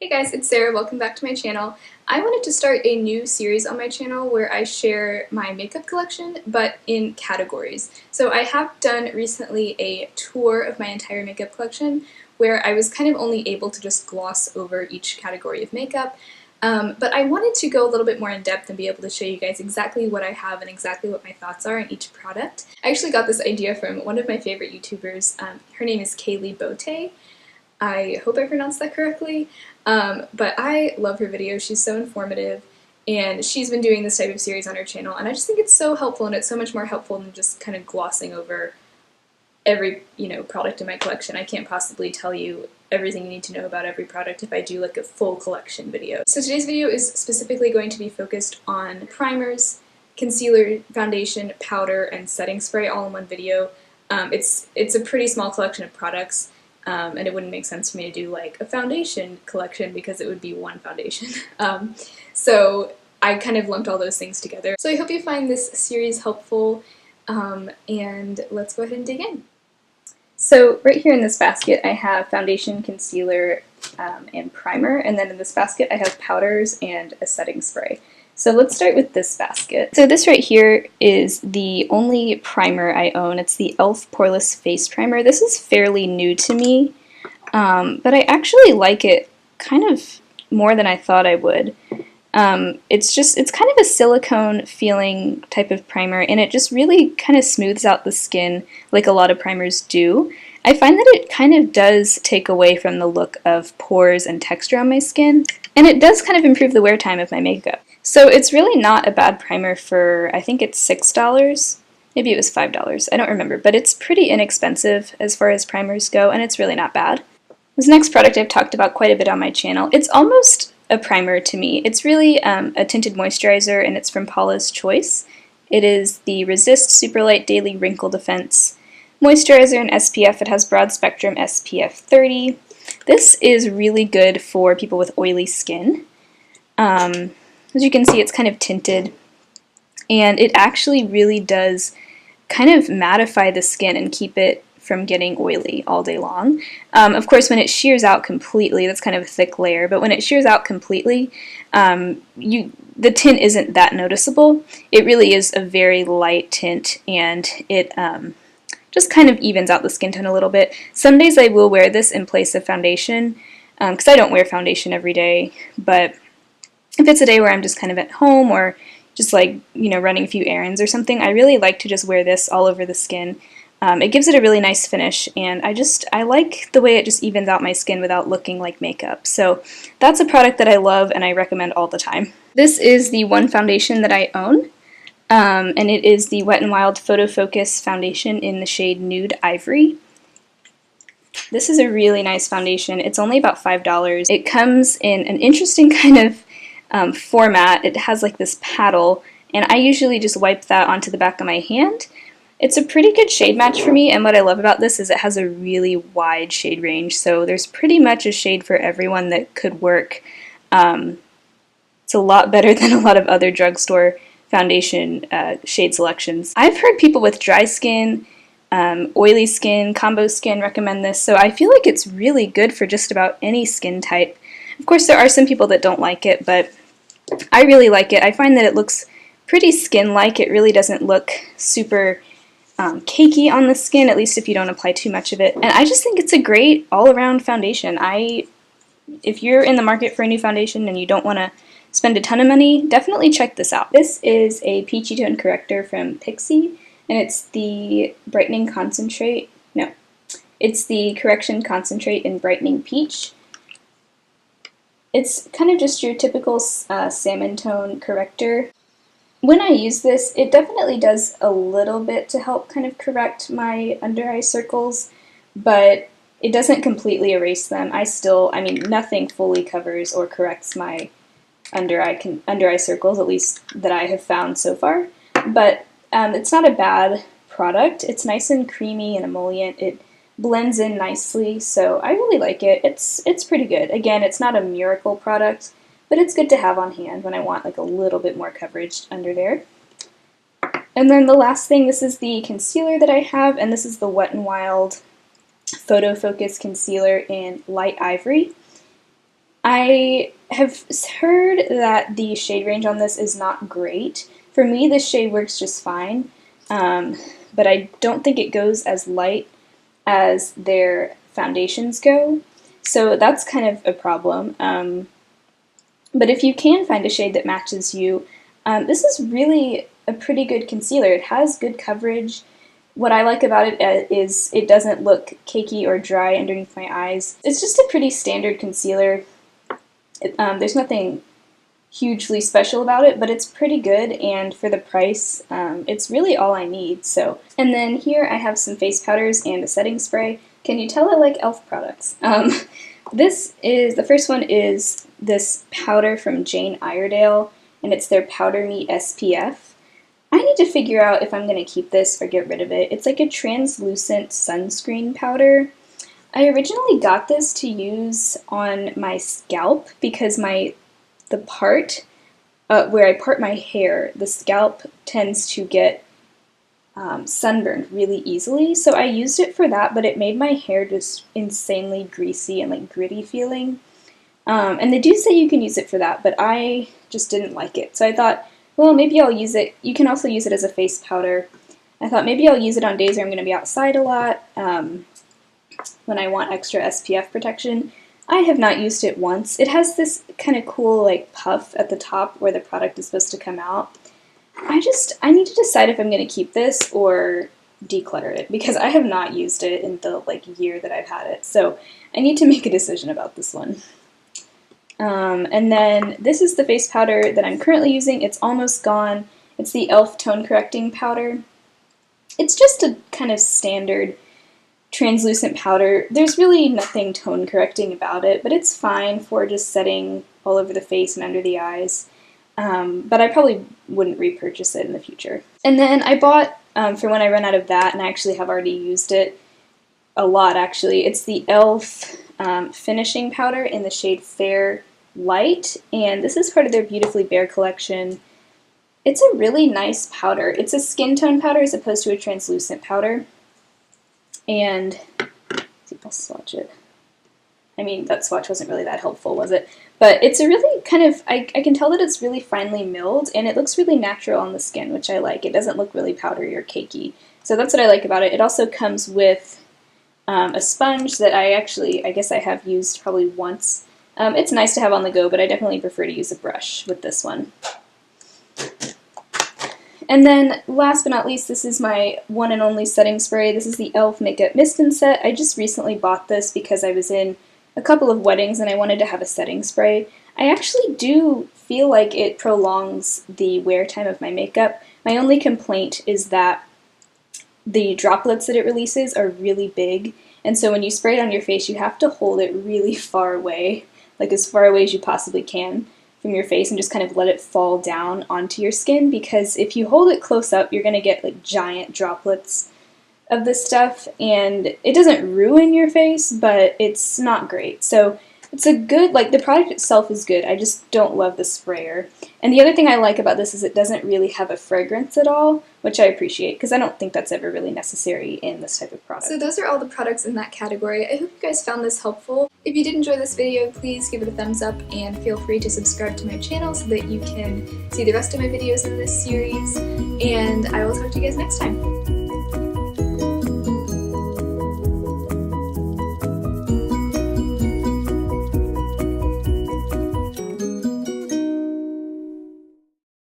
Hey guys, it's Sarah. Welcome back to my channel. I wanted to start a new series on my channel where I share my makeup collection, but in categories. So I have done recently a tour of my entire makeup collection where I was kind of only able to just gloss over each category of makeup. But I wanted to go a little bit more in depth and be able to show you guys exactly what I have and exactly what my thoughts are on each product. I actually got this idea from one of my favorite YouTubers. Her name is Kaylee Bote. I hope I pronounced that correctly, but I love her videos. She's so informative, and she's been doing this type of series on her channel, and I just think it's so helpful, and it's so much more helpful than just kind of glossing over every, product in my collection. I can't possibly tell you everything you need to know about every product if I do like a full collection video. So today's video is specifically going to be focused on primers, concealer, foundation, powder, and setting spray all in one video. It's a pretty small collection of products. And it wouldn't make sense for me to do like a foundation collection because it would be one foundation. So I kind of lumped all those things together. So I hope you find this series helpful, and let's go ahead and dig in. So right here in this basket I have foundation, concealer, and primer, and then in this basket I have powders and a setting spray. So let's start with this basket. So this right here is the only primer I own. It's the e.l.f. Poreless Face Primer. This is fairly new to me, but I actually like it kind of more than I thought I would. It's kind of a silicone feeling type of primer, and it just really kind of smooths out the skin like a lot of primers do. I find that it kind of does take away from the look of pores and texture on my skin, and it does kind of improve the wear time of my makeup. So it's really not a bad primer for, I think it's $6, maybe it was $5, I don't remember, but it's pretty inexpensive as far as primers go, and it's really not bad. This next product I've talked about quite a bit on my channel. It's almost a primer to me. It's really a tinted moisturizer, and it's from Paula's Choice. It is the Resist Super Light Daily Wrinkle Defense Moisturizer and SPF. It has broad spectrum SPF 30. This is really good for people with oily skin. As you can see, it's kind of tinted, and it actually really does kind of mattify the skin and keep it from getting oily all day long. Of course, when it shears out completely, that's kind of a thick layer, but when it shears out completely, the tint isn't that noticeable. It really is a very light tint, and it just kind of evens out the skin tone a little bit. Some days I will wear this in place of foundation, because I don't wear foundation every day, but if it's a day where I'm just kind of at home or just like, running a few errands or something, I really like to just wear this all over the skin. It gives it a really nice finish, and I like the way it just evens out my skin without looking like makeup. So that's a product that I love and I recommend all the time. This is the one foundation that I own, and it is the Wet n Wild Photofocus foundation in the shade Nude Ivory. This is a really nice foundation. It's only about $5. It comes in an interesting kind of format. It has like this paddle, and I usually just wipe that onto the back of my hand. It's a pretty good shade match for me, and what I love about this is it has a really wide shade range, so there's pretty much a shade for everyone that could work. It's a lot better than a lot of other drugstore foundation shade selections. I've heard people with dry skin, oily skin, combo skin recommend this, so I feel like it's really good for just about any skin type. Of course, there are some people that don't like it, but I really like it. I find that it looks pretty skin-like. It really doesn't look super cakey on the skin, at least if you don't apply too much of it. And I just think it's a great all-around foundation. If you're in the market for a new foundation and you don't want to spend a ton of money, definitely check this out. This is a peachy tone corrector from Pixi, and it's the Brightening Concentrate. No, it's the Correction Concentrate in Brightening Peach. It's kind of just your typical salmon tone corrector. When I use this, it definitely does a little bit to help kind of correct my under eye circles, but it doesn't completely erase them. I mean, nothing fully covers or corrects my under eye circles, at least that I have found so far. But it's not a bad product. It's nice and creamy and emollient. It blends in nicely, so I really like it. It's pretty good. Again, it's not a miracle product, but it's good to have on hand when I want like a little bit more coverage under there. And then the last thing, this is the concealer that I have, and this is the Wet n Wild Photofocus Concealer in Light Ivory. I I have heard that the shade range on this is not great. For me, this shade works just fine, but I don't think it goes as light as their foundations go, so that's kind of a problem. But if you can find a shade that matches you, this is really a pretty good concealer. It has good coverage. What I like about it is it doesn't look cakey or dry underneath my eyes. It's just a pretty standard concealer. There's nothing hugely special about it, but it's pretty good, and for the price, it's really all I need. So, and then here I have some face powders and a setting spray. Can you tell I like e.l.f. products? The first one is this powder from Jane Iredale, and it's their Powder Me SPF. I need to figure out if I'm going to keep this or get rid of it. It's like a translucent sunscreen powder. I originally got this to use on my scalp because the part where I part my hair, the scalp tends to get sunburned really easily, so I used it for that, but it made my hair just insanely greasy and like gritty feeling. And they do say you can use it for that, but I just didn't like it. So I thought, well, maybe I'll use it. You can also use it as a face powder. I thought maybe I'll use it on days where I'm going to be outside a lot, when I want extra SPF protection. I have not used it once. It has this kind of cool like puff at the top where the product is supposed to come out. I need to decide if I'm going to keep this or declutter it, because I have not used it in the like year that I've had it. So I need to make a decision about this one. And then this is the face powder that I'm currently using. It's almost gone. It's the e.l.f. Tone Correcting Powder. It's just a kind of standard translucent powder. There's really nothing tone correcting about it, but it's fine for just setting all over the face and under the eyes. But I probably wouldn't repurchase it in the future. And then I bought, for when I run out of that, and I actually have already used it a lot actually, it's the e.l.f. Finishing Powder in the shade Fair Light, and this is part of their Beautifully Bare collection. It's a really nice powder. It's a skin tone powder as opposed to a translucent powder. And let's see if I'll swatch it. I mean, that swatch wasn't really that helpful, was it? But it's a really kind of, I can tell that it's really finely milled, and it looks really natural on the skin, which I like. It doesn't look really powdery or cakey. So that's what I like about it. It also comes with a sponge that I guess I have used probably once. It's nice to have on the go, but I definitely prefer to use a brush with this one. And then, last but not least, this is my one and only setting spray. This is the e.l.f. Makeup Mist and Set. I just recently bought this because I was in a couple of weddings and I wanted to have a setting spray. I actually do feel like it prolongs the wear time of my makeup. My only complaint is that the droplets that it releases are really big, and so when you spray it on your face, you have to hold it really far away, like as far away as you possibly can from your face, and just kind of let it fall down onto your skin, because if you hold it close up, you're going to get like giant droplets of this stuff, and it doesn't ruin your face, but it's not great. So it's a good, like, the product itself is good, I just don't love the sprayer. And the other thing I like about this is it doesn't really have a fragrance at all, which I appreciate, because I don't think that's ever really necessary in this type of product. So those are all the products in that category. I hope you guys found this helpful. If you did enjoy this video, please give it a thumbs up and feel free to subscribe to my channel so that you can see the rest of my videos in this series. And I will talk to you guys next time.